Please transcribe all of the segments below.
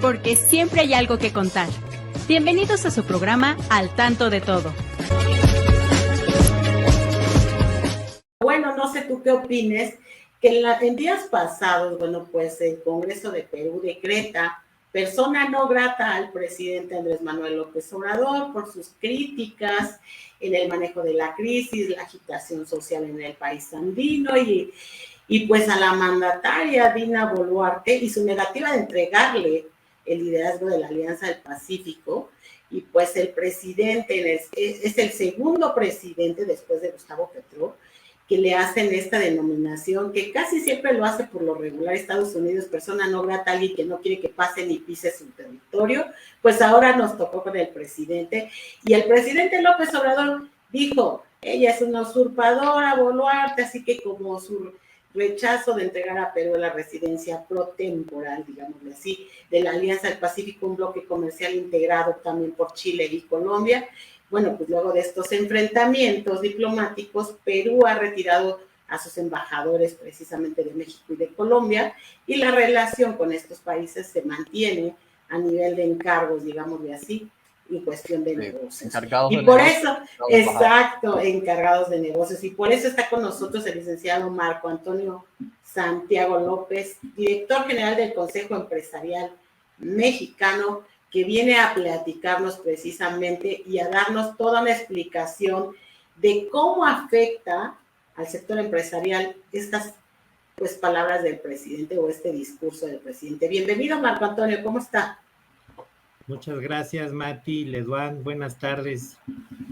porque siempre hay algo que contar. Bienvenidos a su programa Al Tanto de Todo. Bueno, no sé tú qué opines, que en días pasados, bueno, pues el Congreso de Perú decreta persona no grata al presidente Andrés Manuel López Obrador por sus críticas en el manejo de la crisis, la agitación social en el país andino y pues a la mandataria Dina Boluarte y su negativa de entregarle el liderazgo de la Alianza del Pacífico. Y pues el presidente es el segundo presidente después de Gustavo Petro que le hacen esta denominación, que casi siempre lo hace por lo regular Estados Unidos, persona no grata, alguien que no quiere que pase ni pise su territorio. Pues ahora nos tocó con el presidente, y el presidente López Obrador dijo, ella es una usurpadora, Boluarte, así que como su rechazo de entregar a Perú la residencia pro temporal, digámoslo así, de la Alianza del Pacífico, un bloque comercial integrado también por Chile y Colombia. Bueno, pues luego de estos enfrentamientos diplomáticos, Perú ha retirado a sus embajadores precisamente de México y de Colombia, y la relación con estos países se mantiene a nivel de encargos, digámoslo así, en cuestión de negocios. Encargados y de por negocios, eso, exacto, encargados de negocios, y por eso está con nosotros el licenciado Marco Antonio Santiago López, director general del Consejo Empresarial Mexicano, que viene a platicarnos precisamente y a darnos toda una explicación de cómo afecta al sector empresarial estas pues palabras del presidente o este discurso del presidente. Bienvenido, Marco Antonio, ¿cómo está? Muchas gracias, Mati, Leduán, buenas tardes.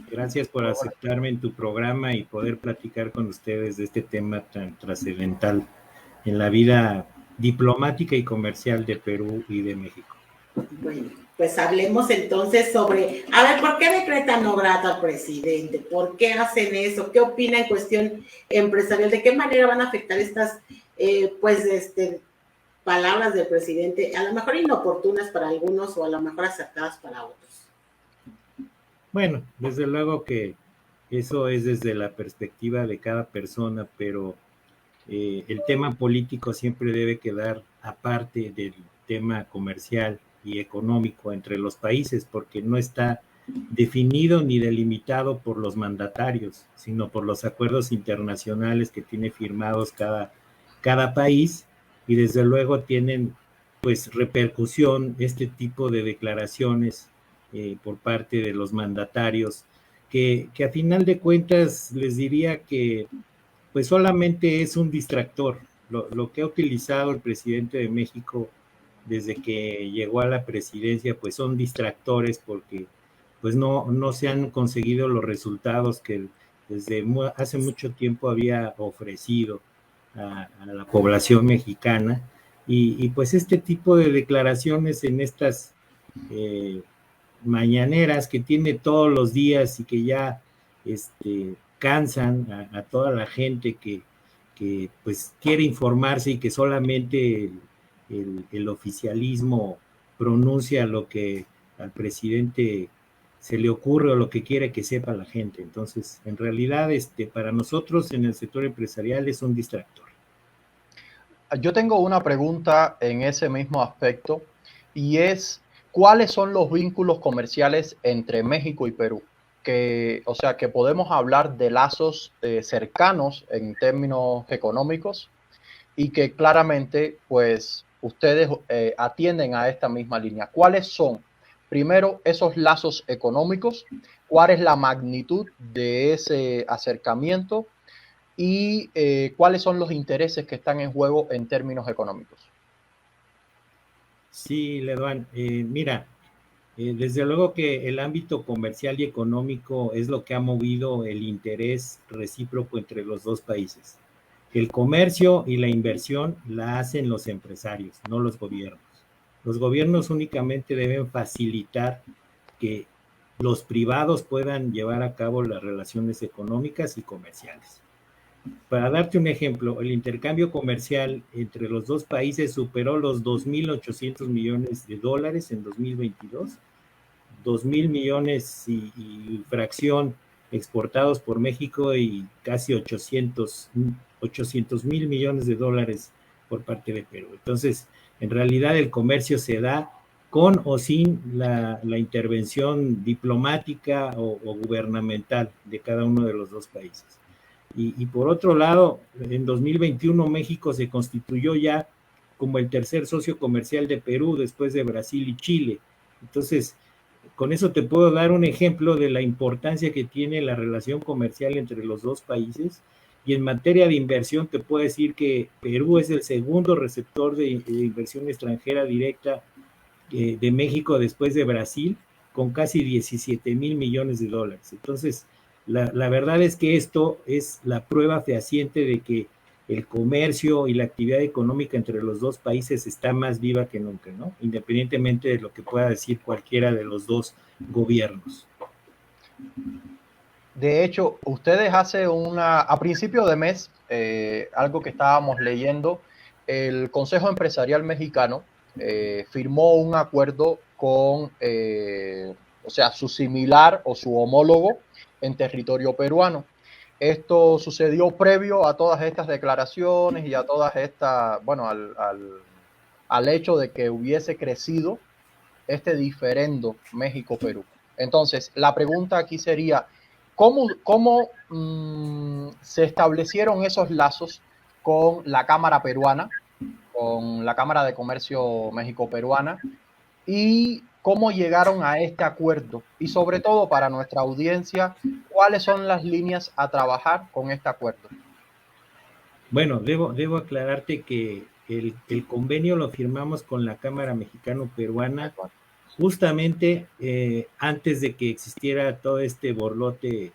Gracias por aceptarme en tu programa y poder platicar con ustedes de este tema tan trascendental en la vida diplomática y comercial de Perú y de México. Bueno, pues hablemos entonces sobre, a ver, ¿por qué decretan no grato al presidente? ¿Por qué hacen eso? ¿Qué opina en cuestión empresarial? ¿De qué manera van a afectar estas, palabras del presidente, a lo mejor inoportunas para algunos o a lo mejor acertadas para otros? Bueno, desde luego que eso es desde la perspectiva de cada persona, pero el tema político siempre debe quedar aparte del tema comercial y económico entre los países, porque no está definido ni delimitado por los mandatarios, sino por los acuerdos internacionales que tiene firmados cada país, y desde luego tienen pues repercusión este tipo de declaraciones por parte de los mandatarios, que a final de cuentas les diría que pues solamente es un distractor. Lo que ha utilizado el presidente de México desde que llegó a la presidencia, pues son distractores, porque pues no se han conseguido los resultados que desde hace mucho tiempo había ofrecido a la población mexicana, y pues este tipo de declaraciones en estas mañaneras que tiene todos los días y que ya cansan a toda la gente que pues quiere informarse, y que solamente el oficialismo pronuncia lo que al presidente se le ocurre o lo que quiere que sepa la gente. Entonces, en realidad, para nosotros en el sector empresarial es un distractor. Yo tengo una pregunta en ese mismo aspecto, y es, ¿cuáles son los vínculos comerciales entre México y Perú? O sea, que podemos hablar de lazos cercanos en términos económicos, y que claramente, pues, ustedes atienden a esta misma línea. ¿Cuáles son, primero, esos lazos económicos? ¿Cuál es la magnitud de ese acercamiento? Y cuáles son los intereses que están en juego en términos económicos. Sí, Leduán, mira, desde luego que el ámbito comercial y económico es lo que ha movido el interés recíproco entre los dos países. El comercio y la inversión la hacen los empresarios, no los gobiernos. Los gobiernos únicamente deben facilitar que los privados puedan llevar a cabo las relaciones económicas y comerciales. Para darte un ejemplo, el intercambio comercial entre los dos países superó los 2.800 millones de dólares en 2022, 2.000 millones y fracción exportados por México, y casi 800.000 millones de dólares por parte de Perú. Entonces, en realidad el comercio se da con o sin la intervención diplomática o gubernamental de cada uno de los dos países. Y por otro lado, en 2021 México se constituyó ya como el tercer socio comercial de Perú después de Brasil y Chile. Entonces, con eso te puedo dar un ejemplo de la importancia que tiene la relación comercial entre los dos países. Y en materia de inversión te puedo decir que Perú es el segundo receptor de inversión extranjera directa de México después de Brasil, con casi 17,000 millones de dólares. Entonces, la verdad es que esto es la prueba fehaciente de que el comercio y la actividad económica entre los dos países está más viva que nunca, ¿no? Independientemente de lo que pueda decir cualquiera de los dos gobiernos. De hecho, ustedes a principio de mes, algo que estábamos leyendo, el Consejo Empresarial Mexicano firmó un acuerdo con, o sea, su similar o su homólogo en territorio peruano. Esto sucedió previo a todas estas declaraciones y a todas estas, bueno, al hecho de que hubiese crecido este diferendo México-Perú. Entonces, la pregunta aquí sería, ¿cómo se establecieron esos lazos con la Cámara peruana, con la Cámara de Comercio México-Peruana, y cómo llegaron a este acuerdo? Y sobre todo para nuestra audiencia, ¿cuáles son las líneas a trabajar con este acuerdo? Bueno, debo aclararte que el convenio lo firmamos con la Cámara Mexicano-Peruana justamente antes de que existiera todo este borlote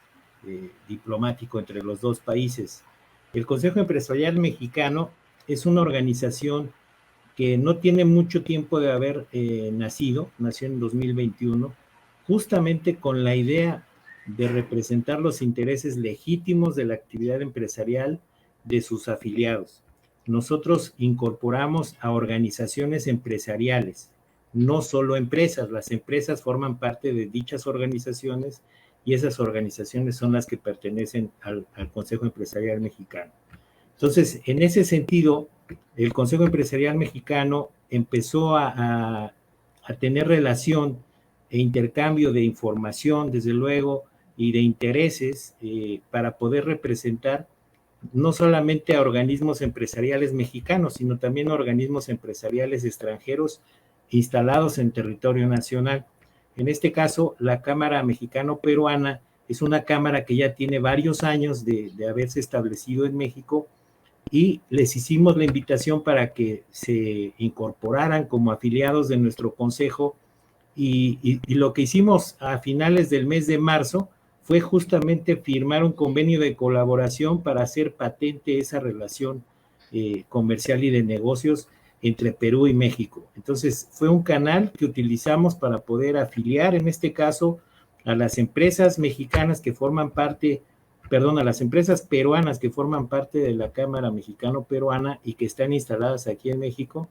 diplomático entre los dos países. El Consejo Empresarial Mexicano es una organización que no tiene mucho tiempo de haber nació en 2021, justamente con la idea de representar los intereses legítimos de la actividad empresarial de sus afiliados. Nosotros incorporamos a organizaciones empresariales, no solo empresas. Las empresas forman parte de dichas organizaciones y esas organizaciones son las que pertenecen al Consejo Empresarial Mexicano. Entonces, en ese sentido, el Consejo Empresarial Mexicano empezó a tener relación e intercambio de información, desde luego, y de intereses para poder representar no solamente a organismos empresariales mexicanos, sino también a organismos empresariales extranjeros instalados en territorio nacional. En este caso, la Cámara Mexicano-Peruana es una cámara que ya tiene varios años de haberse establecido en México, y les hicimos la invitación para que se incorporaran como afiliados de nuestro consejo, y lo que hicimos a finales del mes de marzo fue justamente firmar un convenio de colaboración para hacer patente esa relación comercial y de negocios entre Perú y México. Entonces, fue un canal que utilizamos para poder afiliar, en este caso, a las empresas mexicanas que forman parte, a las empresas peruanas que forman parte de la Cámara Mexicano-Peruana y que están instaladas aquí en México.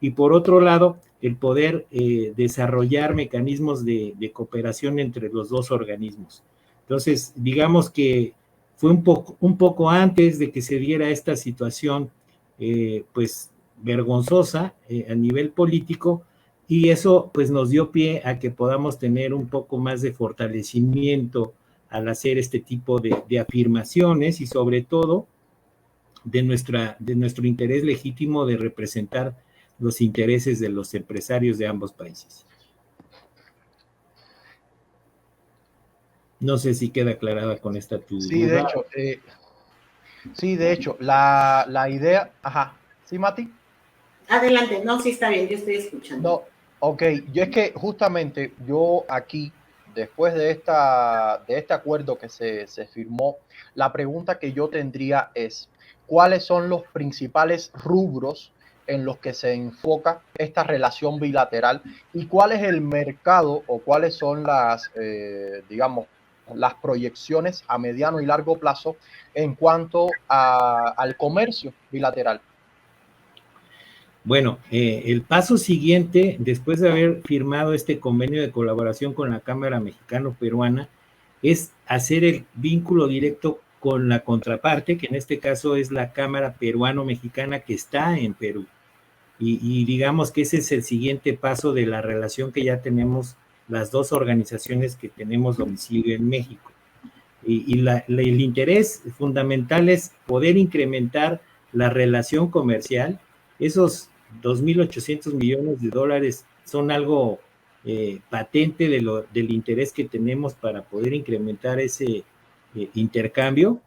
Y por otro lado, el poder desarrollar mecanismos de cooperación entre los dos organismos. Entonces, digamos que fue un poco antes de que se diera esta situación, pues, vergonzosa a nivel político, y eso pues nos dio pie a que podamos tener un poco más de fortalecimiento al hacer este tipo de afirmaciones, y sobre todo de nuestro interés legítimo de representar los intereses de los empresarios de ambos países. No sé si queda aclarada con esta tu duda. Sí, de hecho, la idea... Ajá, ¿sí, Mati? Adelante, no, sí está bien, yo estoy escuchando. No, ok, yo es que justamente yo aquí, después de este acuerdo que se firmó, la pregunta que yo tendría es, ¿cuáles son los principales rubros en los que se enfoca esta relación bilateral y cuál es el mercado o cuáles son las, digamos, las proyecciones a mediano y largo plazo en cuanto al comercio bilateral? Bueno, el paso siguiente, después de haber firmado este convenio de colaboración con la Cámara Mexicano-Peruana, es hacer el vínculo directo con la contraparte, que en este caso es la Cámara Peruano-Mexicana que está en Perú. y digamos que ese es el siguiente paso de la relación que ya tenemos las dos organizaciones que tenemos domicilio en México. El interés fundamental es poder incrementar la relación comercial. Esos 2.800 millones de dólares son algo patente del interés que tenemos para poder incrementar ese intercambio.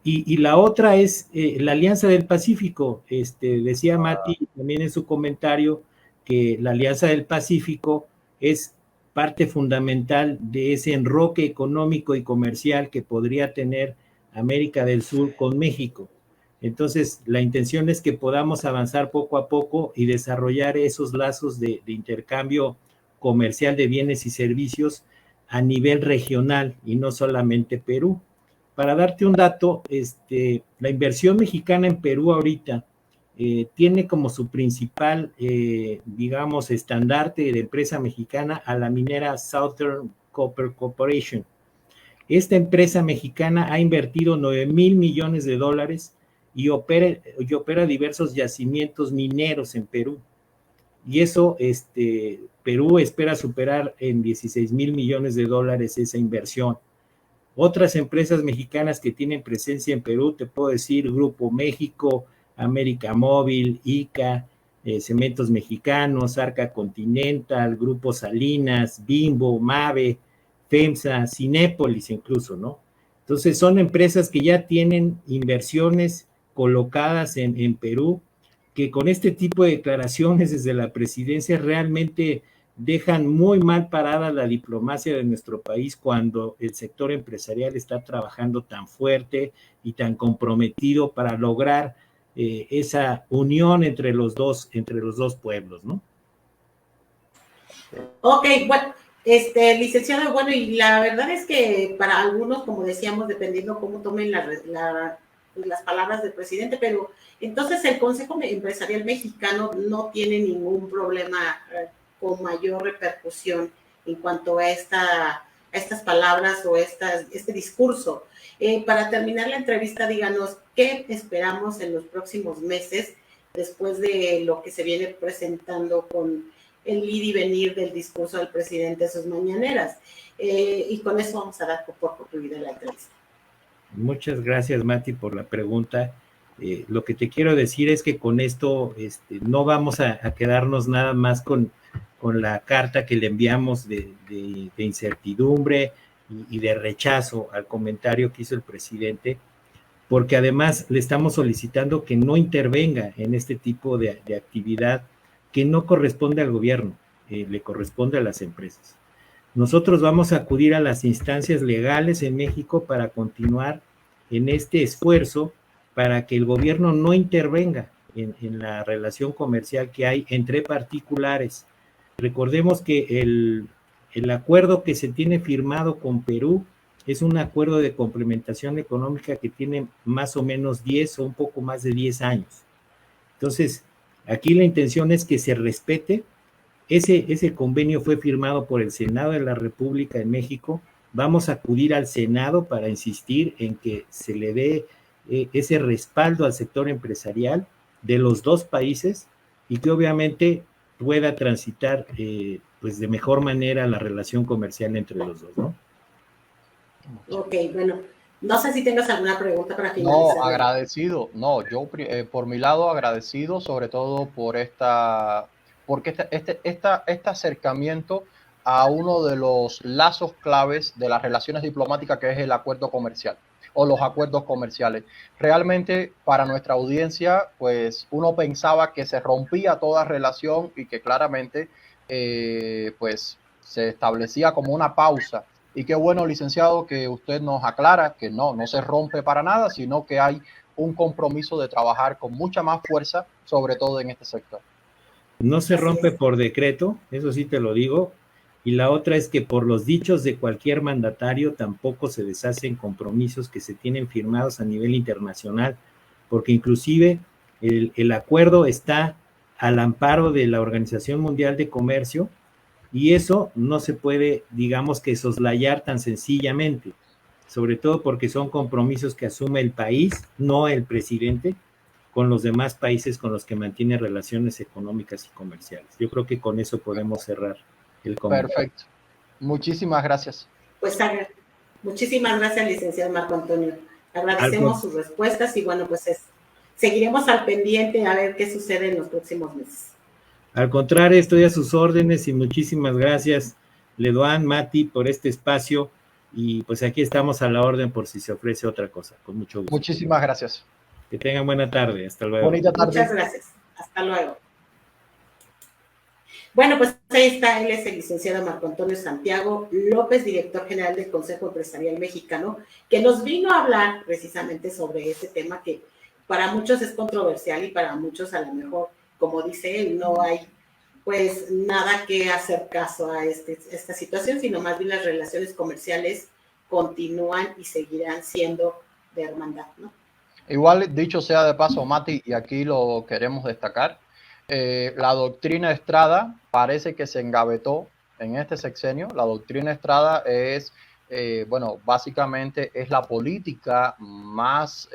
Y la otra es la Alianza del Pacífico. Decía Mati también en su comentario que la Alianza del Pacífico es parte fundamental de ese enroque económico y comercial que podría tener América del Sur con México. Entonces, la intención es que podamos avanzar poco a poco y desarrollar esos lazos de intercambio comercial de bienes y servicios a nivel regional y no solamente Perú. Para darte un dato, la inversión mexicana en Perú ahorita tiene como su principal, digamos, estandarte de empresa mexicana a la minera Southern Copper Corporation. Esta empresa mexicana ha invertido 9,000 millones de dólares y opera diversos yacimientos mineros en Perú. Y eso, Perú espera superar en 16,000 millones de dólares esa inversión. Otras empresas mexicanas que tienen presencia en Perú, te puedo decir Grupo México, América Móvil, ICA, Cementos Mexicanos, Arca Continental, Grupo Salinas, Bimbo, Mave, FEMSA, Cinépolis incluso, ¿no? Entonces son empresas que ya tienen inversiones colocadas en Perú, que con este tipo de declaraciones desde la presidencia realmente dejan muy mal parada la diplomacia de nuestro país cuando el sector empresarial está trabajando tan fuerte y tan comprometido para lograr esa unión entre los dos pueblos, ¿no? Ok, bueno, licenciado, bueno, y la verdad es que para algunos, como decíamos, dependiendo cómo tomen las palabras del presidente, pero entonces el Consejo Empresarial Mexicano no tiene ningún problema con mayor repercusión en cuanto a estas palabras o este discurso. Para terminar la entrevista, díganos qué esperamos en los próximos meses después de lo que se viene presentando con el ir y venir del discurso del presidente en sus mañaneras. Y con eso vamos a dar por concluida la entrevista. Muchas gracias, Mati, por la pregunta. Lo que te quiero decir es que con esto no vamos a quedarnos nada más con la carta que le enviamos de incertidumbre y de rechazo al comentario que hizo el presidente, porque además le estamos solicitando que no intervenga en este tipo de actividad que no corresponde al gobierno, le corresponde a las empresas. Nosotros vamos a acudir a las instancias legales en México para continuar en este esfuerzo para que el gobierno no intervenga en la relación comercial que hay entre particulares. Recordemos que el acuerdo que se tiene firmado con Perú es un acuerdo de complementación económica que tiene más o menos 10 o un poco más de 10 años. Entonces, aquí la intención es que se respete. Ese convenio fue firmado por el Senado de la República en México. Vamos a acudir al Senado para insistir en que se le dé ese respaldo al sector empresarial de los dos países y que obviamente pueda transitar pues de mejor manera la relación comercial entre los dos, ¿no? Ok, bueno, no sé si tengas alguna pregunta para finalizar. No, agradecido. No, yo por mi lado agradecido sobre todo porque este acercamiento a uno de los lazos claves de las relaciones diplomáticas, que es el acuerdo comercial o los acuerdos comerciales. Realmente para nuestra audiencia, pues uno pensaba que se rompía toda relación y que claramente pues se establecía como una pausa. Y qué bueno, licenciado, que usted nos aclara que no se rompe para nada, sino que hay un compromiso de trabajar con mucha más fuerza, sobre todo en este sector. No se rompe por decreto, eso sí te lo digo. Y la otra es que por los dichos de cualquier mandatario tampoco se deshacen compromisos que se tienen firmados a nivel internacional, porque inclusive el acuerdo está al amparo de la Organización Mundial de Comercio y eso no se puede, digamos que soslayar tan sencillamente, sobre todo porque son compromisos que asume el país, no el presidente, con los demás países con los que mantiene relaciones económicas y comerciales. Yo creo que con eso podemos cerrar el comentario. Perfecto. Muchísimas gracias. Pues muchísimas gracias, licenciado Marco Antonio. Agradecemos sus respuestas y bueno, pues seguiremos al pendiente a ver qué sucede en los próximos meses. Al contrario, estoy a sus órdenes y muchísimas gracias, Leduán, Mati, por este espacio y pues aquí estamos a la orden por si se ofrece otra cosa, con mucho gusto. Muchísimas gracias. Que tengan buena tarde, hasta luego. Bonita tarde. Muchas gracias, hasta luego. Bueno, pues ahí está, él es el licenciado Marco Antonio Santiago López, director general del Consejo Empresarial Mexicano, que nos vino a hablar precisamente sobre ese tema que para muchos es controversial y para muchos a lo mejor, como dice él, no hay pues nada que hacer caso a esta situación, sino más bien las relaciones comerciales continúan y seguirán siendo de hermandad, ¿no? Igual, dicho sea de paso, Mati, y aquí lo queremos destacar, la doctrina Estrada parece que se engavetó en este sexenio. La doctrina Estrada es, bueno, básicamente es la política más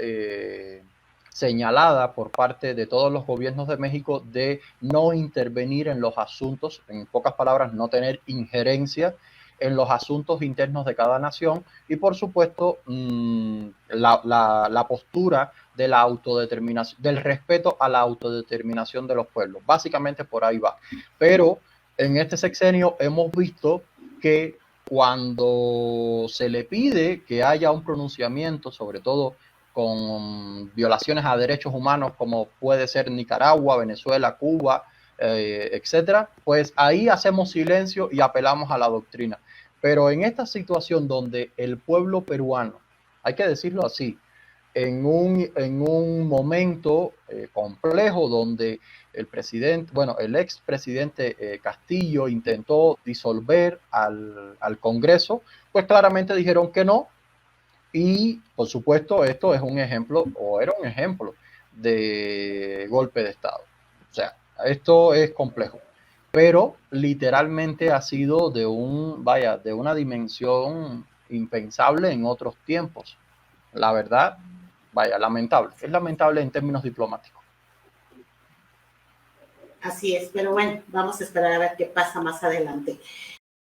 señalada por parte de todos los gobiernos de México de no intervenir en los asuntos, en pocas palabras, no tener injerencia en los asuntos internos de cada nación y por supuesto la postura de la autodeterminación, del respeto a la autodeterminación de los pueblos. Básicamente por ahí va. Pero en este sexenio hemos visto que cuando se le pide que haya un pronunciamiento, sobre todo con violaciones a derechos humanos como puede ser Nicaragua, Venezuela, Cuba, etcétera, pues ahí hacemos silencio y apelamos a la doctrina. Pero en esta situación donde el pueblo peruano, hay que decirlo así, en un momento complejo donde el presidente, bueno, el expresidente Castillo intentó disolver al Congreso, pues claramente dijeron que no. Y por supuesto esto es un ejemplo, o era un ejemplo de golpe de Estado. O sea, esto es complejo, pero literalmente ha sido de una dimensión impensable en otros tiempos. La verdad, lamentable. Es lamentable en términos diplomáticos. Así es, pero bueno, vamos a esperar a ver qué pasa más adelante.